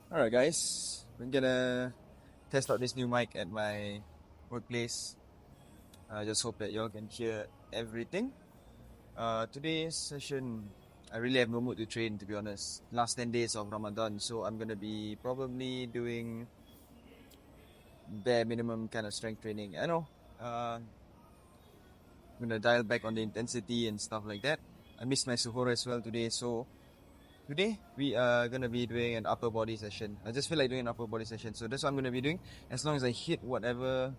Alright guys, we're gonna test out this new mic at my workplace. I just hope that y'all can hear everything. Today's session, I really have no mood to train, to be honest. Last 10 days of Ramadan, so I'm gonna be probably doing bare minimum kind of strength training. I know, I'm gonna dial back on the intensity and stuff like that. I missed my suhoor as well today, so today we are gonna be doing an upper body session. I just feel like doing an upper body session, so that's what I'm gonna be doing. As long as I hit whatever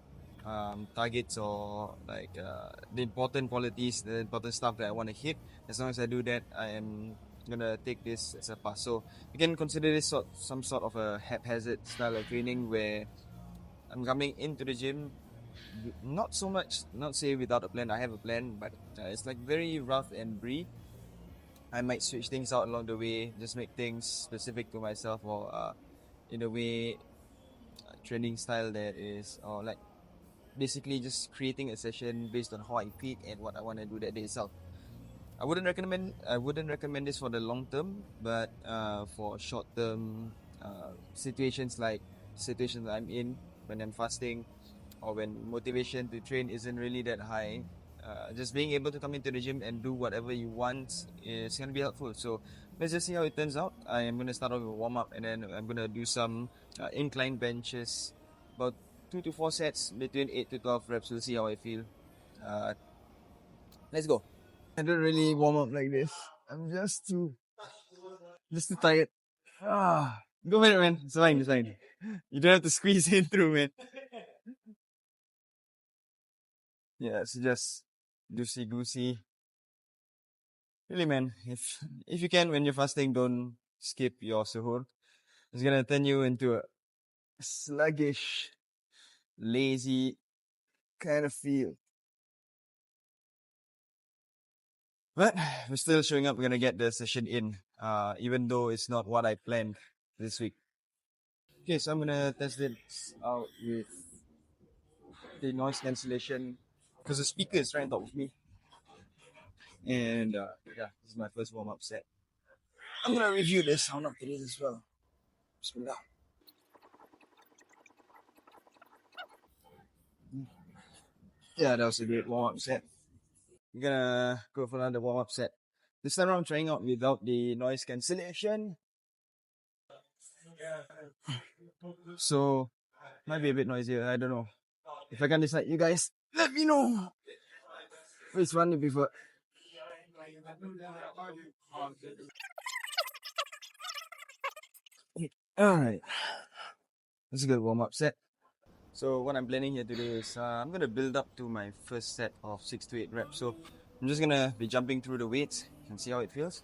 targets or like the important qualities, the important stuff that I want to hit, as long as I do that, I am gonna take this as a pass. So you can consider this some sort of a haphazard style of training where I'm coming into the gym. Not so much, not say without a plan. I have a plan, but it's like very rough and brief. I might switch things out along the way, just make things specific to myself, or in a way, training style that is, or like basically just creating a session based on how I feel and what I want to do that day itself. I wouldn't recommend this for the long term, but for short term situations I'm in when I'm fasting or when motivation to train isn't really that high, just being able to come into the gym and do whatever you want is gonna be helpful. So let's just see how it turns out. I am gonna start off with a warm up, and then I'm gonna do some incline benches, about 2 to 4 sets between 8 to 12 reps. We'll see how I feel. Uh, let's go. I don't really warm up like this. I'm just too tired. Go for it, man. It's fine. It's fine. You don't have to squeeze in through, man. Yeah, it's just loosey goosey. Really, man. If you can, when you're fasting, don't skip your suhoor. It's gonna turn you into a sluggish, lazy kind of feel. But we're still showing up. We're gonna get the session in, even though it's not what I planned this week. Okay, so I'm gonna test it out with the noise cancellation because the speaker is right on top of me. And yeah, this is my first warm up set. I'm gonna review the sound after this as well. Bismillah. Yeah, that was a great warm up set. We're gonna go for another warm up set. This time around, I'm trying out without the noise cancellation. So, might be a bit noisier. I don't know. If I can decide, you guys, let me know which one you prefer. Alright, that's a good warm up set. So what I'm planning here today is I'm gonna build up to my first set of 6 to 8 reps. So I'm just gonna be jumping through the weights and see how it feels.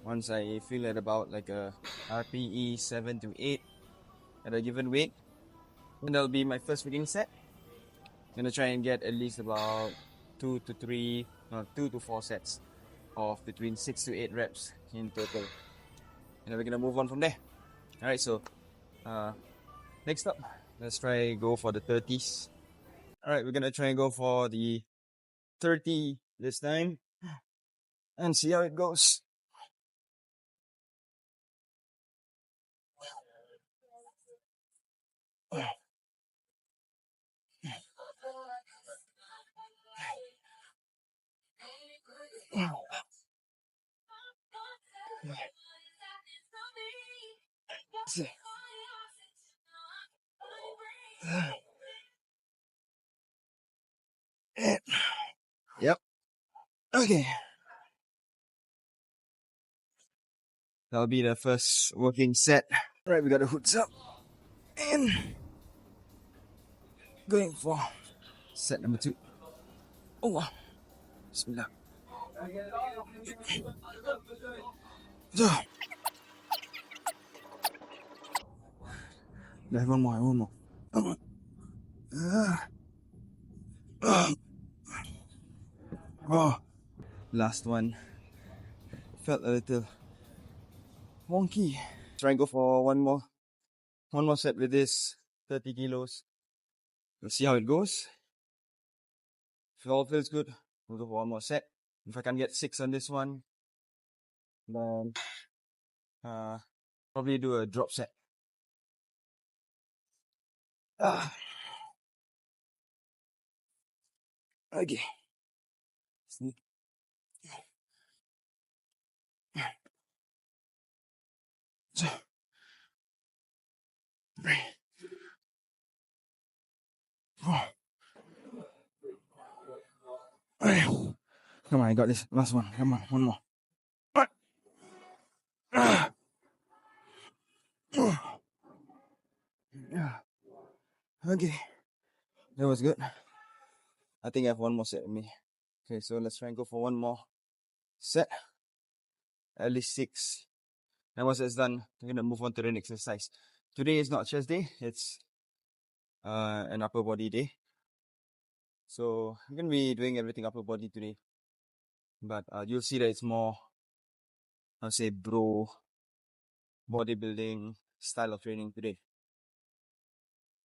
Once I feel at about like a RPE 7 to 8 at a given weight, then that'll be my first freaking set. Gonna try and get at least about 2 to 4 sets of between 6 to 8 reps in total. And then we're gonna move on from there. Alright, so next up, let's try go for the 30s. Alright, we're gonna try and go for the 30 this time and see how it goes. Yep. Okay. That'll be the first working set. Alright, we got the hoods up. And going for set number 2. Oh wow. Bismillah. So, there's one more. Oh, last one. Felt a little wonky. Try and go for one more set with this 30 kilos. We'll see how it goes. If it all feels good, we'll go for one more set. If I can get 6 on this one, then Probably do a drop set. Ah. Okay. See? So, three, four. Okay. Come on, I got this. Last one. Come on, one more. Ah. Yeah. Okay. That was good. I think I have one more set in me. Okay, so let's try and go for one more set. At least 6. And once it's done, we're gonna move on to the next exercise. Today is not chest day, it's an upper body day. So I'm gonna be doing everything upper body today. But you'll see that it's more, I'll say, bro bodybuilding style of training today,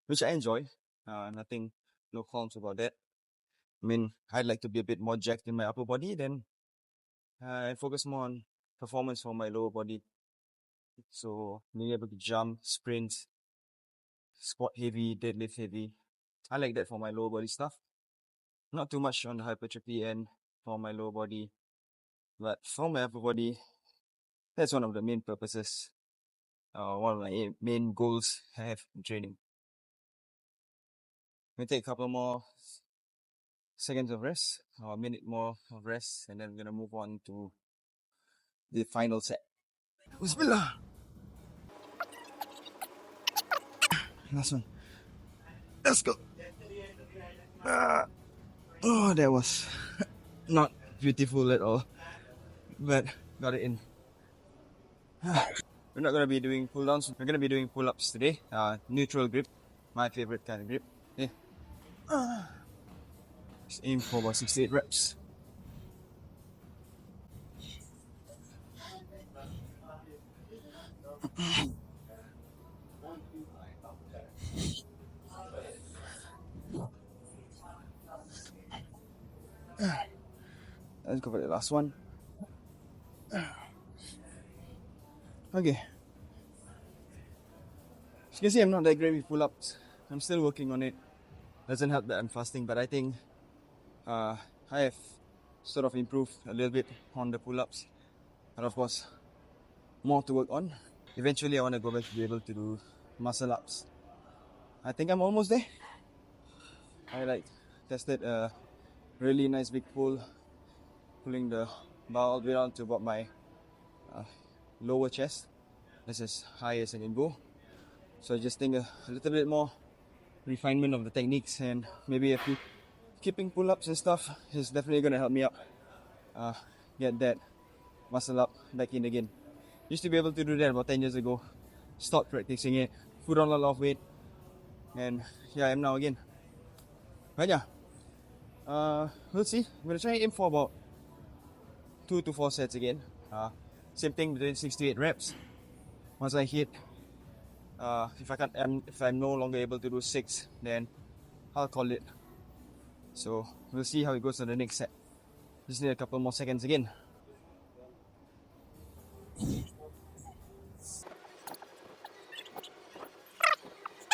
which I enjoy. Nothing, no qualms about that. I mean, I'd like to be a bit more jacked in my upper body, then I focus more on performance for my lower body. So being able to jump, sprint, squat heavy, deadlift heavy. I like that for my lower body stuff. Not too much on the hypertrophy end for my lower body, but for my upper body, that's one of the main purposes. One of my main goals I have in training. I'm gonna take a couple more seconds of rest, or a minute more of rest, and then we're gonna move on to the final set. Bismillah. Last one. Let's go. Oh, that was not beautiful at all, but got it in. We're not gonna be doing pull downs. We're gonna be doing pull ups today. Neutral grip, my favorite kind of grip. Yeah. Just aim for about 68 reps. Let's go for the last one. Okay. As you can see, I'm not that great with pull ups. I'm still working on it. Doesn't help that I'm fasting, but I think I have sort of improved a little bit on the pull ups. And of course, more to work on. Eventually, I want to go back to be able to do muscle ups. I think I'm almost there. I tested a really nice big pull, pulling the bar all the way down to about my lower chest. That's as high as I can go. So I just think a little bit more refinement of the techniques and maybe a few keeping pull-ups and stuff is definitely going to help me out get that muscle up back in again. Used to be able to do that about 10 years ago. Stopped practicing it, put on a lot of weight, and yeah, I am now again. But yeah, we'll see. I'm going to try and aim for about 2 to 4 sets again. Same thing between 6 to 8 reps. Once I hit, if I'm no longer able to do 6, then I'll call it. So we'll see how it goes on the next set. Just need a couple more seconds again.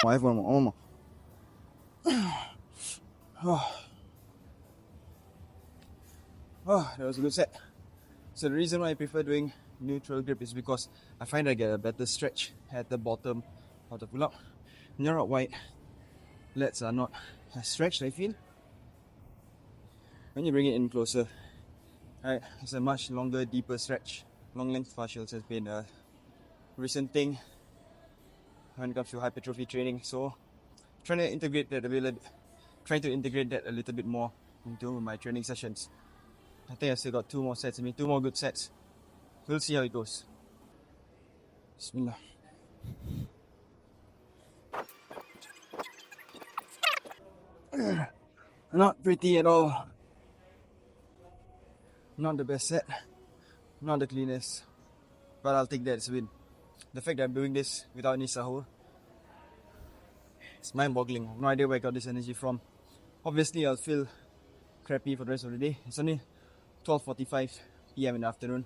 I have one more. Oh, that was a good set. So the reason why I prefer doing neutral grip is because I find I get a better stretch at the bottom of the pull-up. When you're out wide, lats are not as stretched, I feel. When you bring it in closer, right, it's a much longer, deeper stretch. Long length fascials has been a recent thing when it comes to hypertrophy training. So trying to integrate that a little bit more into my training sessions. I think I still got 2 more sets. 2 more good sets. We'll see how it goes. Bismillah. Not pretty at all. Not the best set. Not the cleanest. But I'll take that as a win. The fact that I'm doing this without any sahur, it's mind-boggling. I have no idea where I got this energy from. Obviously, I'll feel crappy for the rest of the day. It's only 12:45 PM in the afternoon.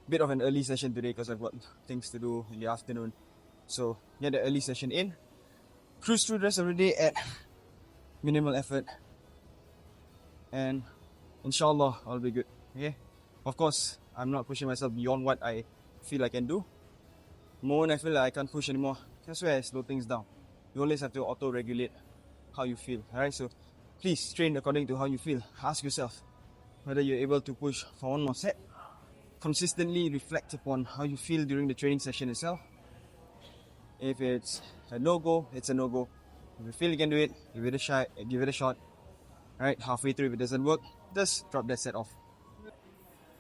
bit of an early session today because I've got things to do in the afternoon. So get the early session in. Cruise through the rest of the day at minimal effort. And inshallah, I'll be good. Okay? Of course, I'm not pushing myself beyond what I feel I can do. The moment I feel like I can't push anymore, that's where I slow things down. You always have to auto-regulate how you feel. Alright, so please train according to how you feel. Ask yourself whether you're able to push for one more set. Consistently reflect upon how you feel during the training session itself. If it's a no-go, it's a no-go. If you feel you can do it, give it a shot. Alright, halfway through if it doesn't work, just drop that set off.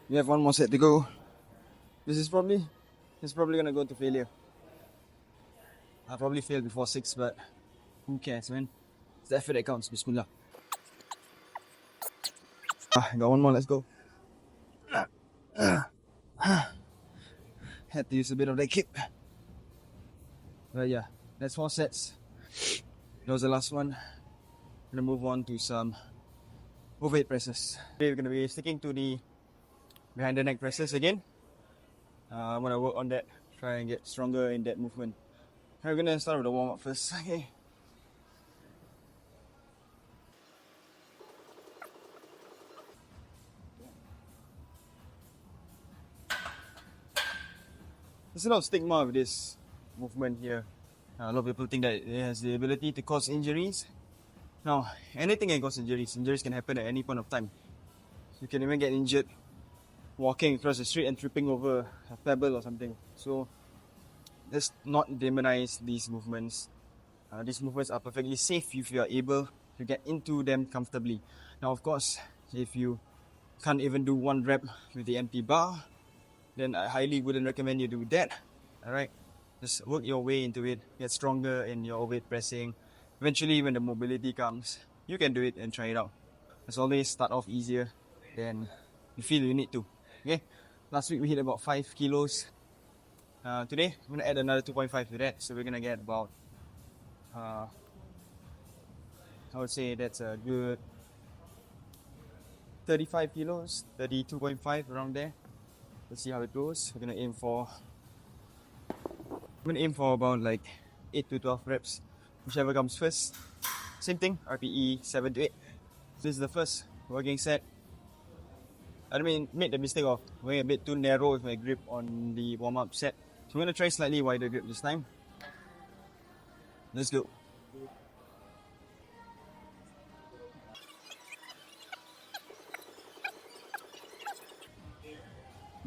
We have one more set to go. This is probably gonna go to failure. I'll probably fail before 6, but who cares, man? It's the effort that counts. Bismillah. Got one more, let's go. Had to use a bit of that kick. But yeah, that's 4 sets. That was the last one. We're gonna move on to some overhead presses. Today we're gonna be sticking to the behind the neck presses again. I'm gonna work on that, try and get stronger in that movement. We're gonna start with the warm up first. Okay. There's a lot of stigma with this movement here. A lot of people think that it has the ability to cause injuries. Now, anything can cause injuries. Injuries can happen at any point of time. You can even get injured walking across the street and tripping over a pebble or something. So, let's not demonize these movements. These movements are perfectly safe if you are able to get into them comfortably. Now, of course, if you can't even do 1 rep with the empty bar, then I highly wouldn't recommend you do that. Alright, just work your way into it, get stronger in your overhead pressing. Eventually, when the mobility comes, you can do it and try it out. As always, start off easier than you feel you need to. Okay, last week we hit about 5 kilos. Today, I'm gonna add another 2.5 to that, so we're gonna get about I would say that's a good 35 kilos, 32.5 around there. Let's see how it goes. I'm gonna aim for about like 8 to 12 reps, whichever comes first. Same thing, RPE 7 to 8. This is the first working set. I made the mistake of going a bit too narrow with my grip on the warm-up set. So I'm gonna try slightly wider grip this time. Let's go.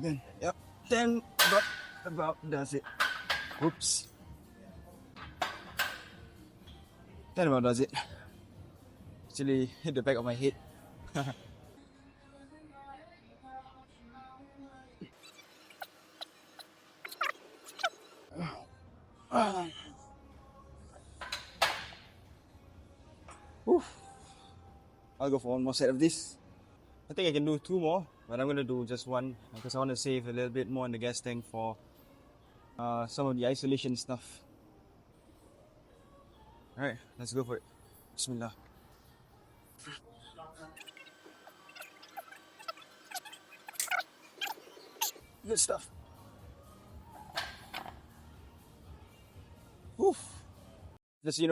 Then, yep, 10 about does it. Oops. 10 about does it. Actually hit the back of my head. Oof. I'll go for one more set of this. I think I can do 2 more, but I'm gonna do just 1 because I want to save a little bit more in the gas tank for some of the isolation stuff. Alright, let's go for it. Bismillah. Good stuff. Oof. Just,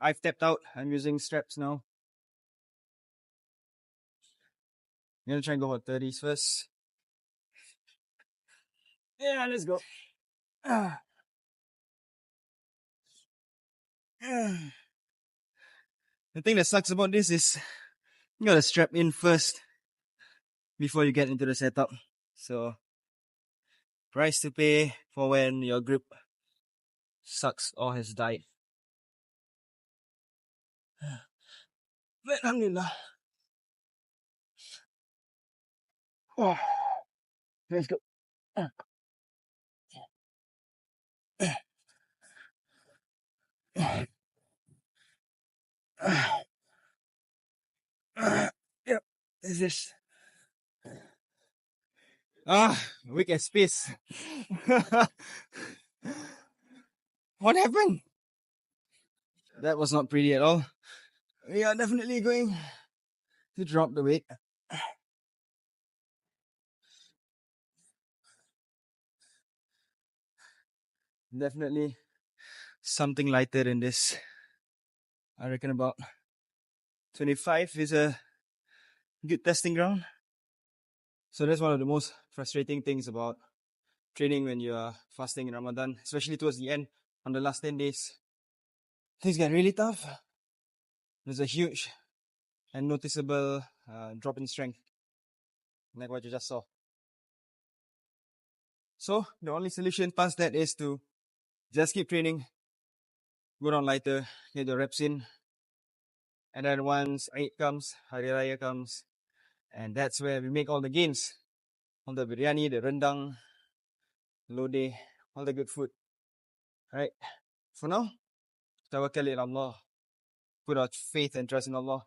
I've tapped out. I'm using straps now. I'm gonna try and go for 30s first. Yeah, let's go. The thing that sucks about this is you gotta strap in first before you get into the setup. So, price to pay for when your grip sucks or has died. But alhamdulillah. Oh, let's go. Yep, this is weak as space. What happened? That was not pretty at all. We are definitely going to drop the weight. Definitely something lighter than this. I reckon about 25 is a good testing ground. So that's one of the most frustrating things about training when you are fasting in Ramadan, especially towards the end, on the last 10 days. Things get really tough. There's a huge and noticeable drop in strength, like what you just saw. So the only solution past that is to just keep training, go down lighter, get the reps in, and then once Eid comes, Hari Raya comes, and that's where we make all the gains. All the biryani, the rendang, lode, all the good food. Alright, for now, tawakkal ila Allah. Put our faith and trust in Allah.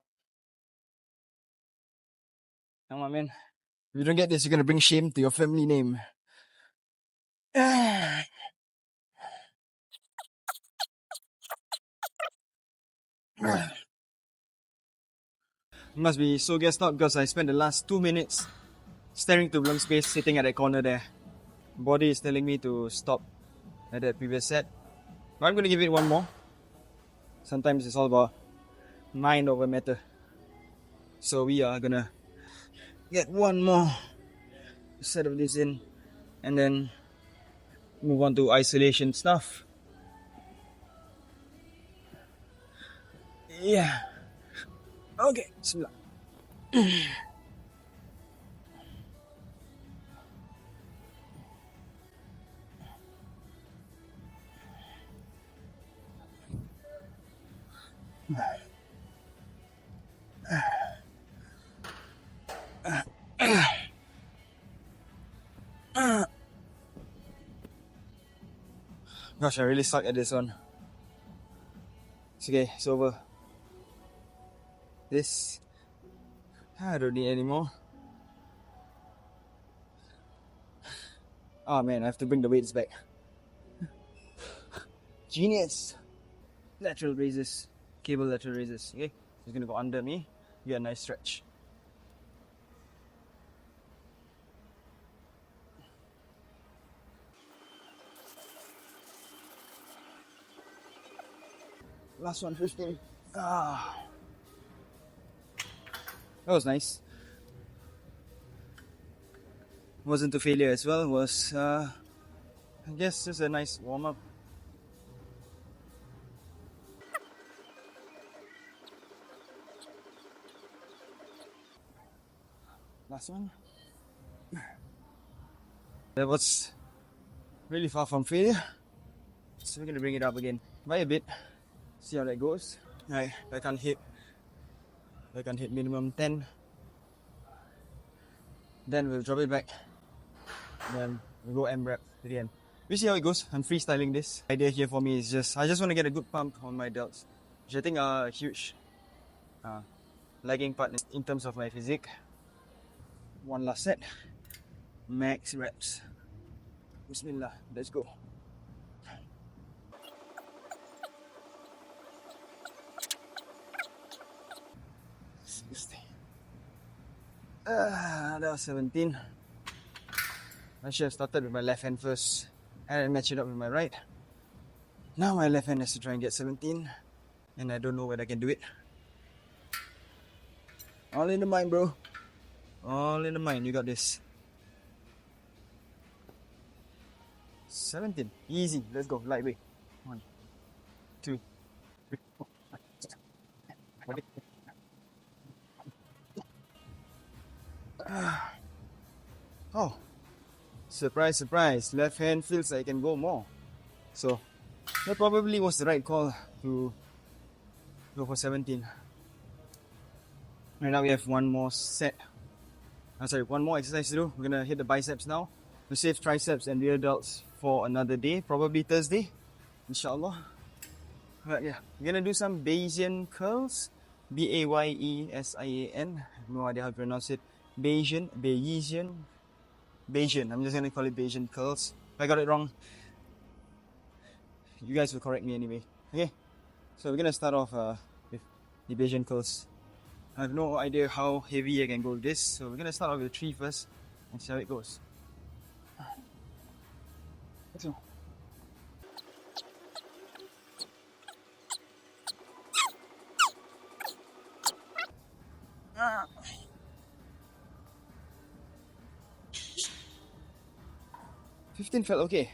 Come on, man. If you don't get this, you're gonna bring shame to your family name. Must be so gassed out because I spent the last 2 minutes staring to blank space, sitting at that corner there. Body is telling me to stop at that previous set. But I'm gonna give it one more. Sometimes it's all about mind over matter. So we are gonna get one more set of this in and then move on to isolation stuff. Yeah. Okay. Bismillah. Gosh, I really suck at this one. It's okay, it's over. This, I don't need anymore. Oh man, I have to bring the weights back. Genius! Lateral raises, cable lateral raises. Okay, it's gonna go under me. Get a nice stretch. Last one, 15. Ah, that was nice. Wasn't a failure as well. Was I guess just a nice warm up. Last one. That was really far from failure. So we're gonna bring it up again by a bit. See how that goes. Alright, I can't hit minimum 10. Then we'll drop it back. Then we'll go M rep to the end. We'll see how it goes. I'm freestyling this. The idea here for me is I just want to get a good pump on my delts, which I think are a huge lagging part in terms of my physique. One last set. Max reps. Bismillah, let's go. That was 17. I should have started with my left hand first and then match it up with my right. Now my left hand has to try and get 17, and I don't know whether I can do it. All in the mind, bro. All in the mind. You got this. 17. Easy. Let's go. Lightweight. 1, 2, 3, 4, 5, 6, 7, 8. Oh, surprise, surprise. Left hand feels like I can go more. So that probably was the right call to go for 17. Right now we have one more set. One more exercise to do. We're gonna hit the biceps now. We'll save triceps and rear delts for another day, probably Thursday, inshallah. But yeah, we're gonna do some Bayesian curls. Bayesian. No idea how to pronounce it. Bayesian. I'm just gonna call it Bayesian curls. If I got it wrong, you guys will correct me anyway. Okay, so we're gonna start off with the Bayesian curls. I have no idea how heavy I can go with this, so we're gonna start off with 3 first and see how it goes. Let's go. $15 felt okay.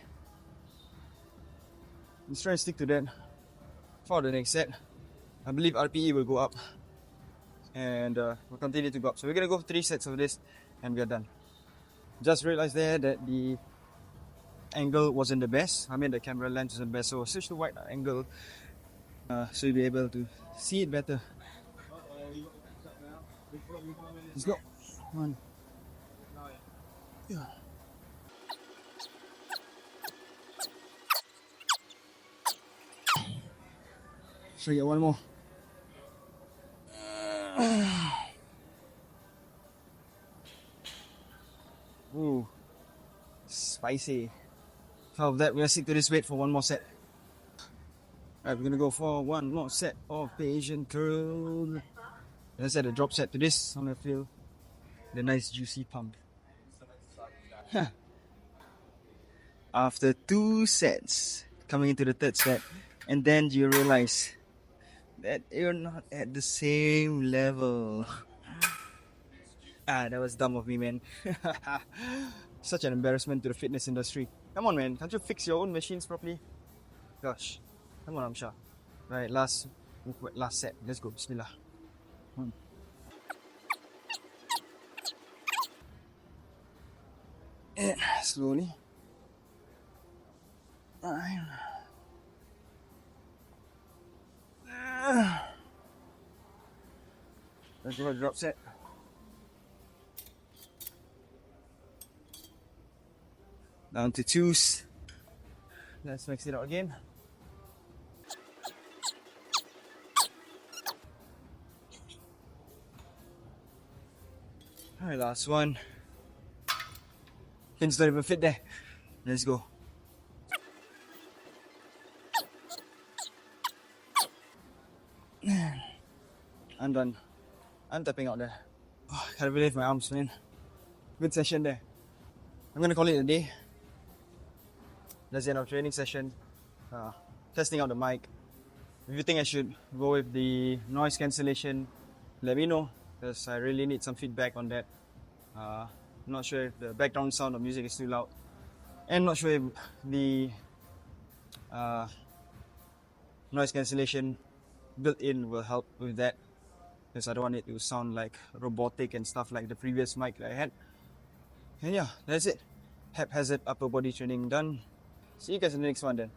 Let's try and stick to that for the next set. I believe RPE will go up and we'll continue to go up. So we're gonna go for 3 sets of this and we're done. Just realized there that the angle wasn't the best. I mean the camera lens wasn't the best, so switch to wide angle so you'll be able to see it better. Let's go. One. Yeah. So yeah, one more. Ooh, spicy. So of that, we're gonna stick to this weight for one more set. Alright, we're gonna go for one more set of Asian curl. Let's add a drop set to this. I'm gonna feel the nice juicy pump. After 2 sets, coming into the 3rd set, and then you realize that you're not at the same level. That was dumb of me, man. Such an embarrassment to the fitness industry. Come on, man. Can't you fix your own machines properly? Gosh. Come on, Amsha. Right, last set. Let's go. Bismillah. And slowly. Let's do a drop set. Down to 2s. Let's mix it out again. Alright, last one. Pins don't even fit there. Let's go. I'm done. I'm tapping out there. Oh, can't believe my arms, man. Good session there. I'm gonna call it a day. That's the end of training session. Testing out the mic. If you think I should go with the noise cancellation, let me know, because I really need some feedback on that. I'm not sure if the background sound of music is too loud, and not sure if the noise cancellation built-in will help with that, because I don't want it to sound like robotic and stuff like the previous mic that I had. And yeah, that's it. Haphazard upper body training done. See you guys in the next one then.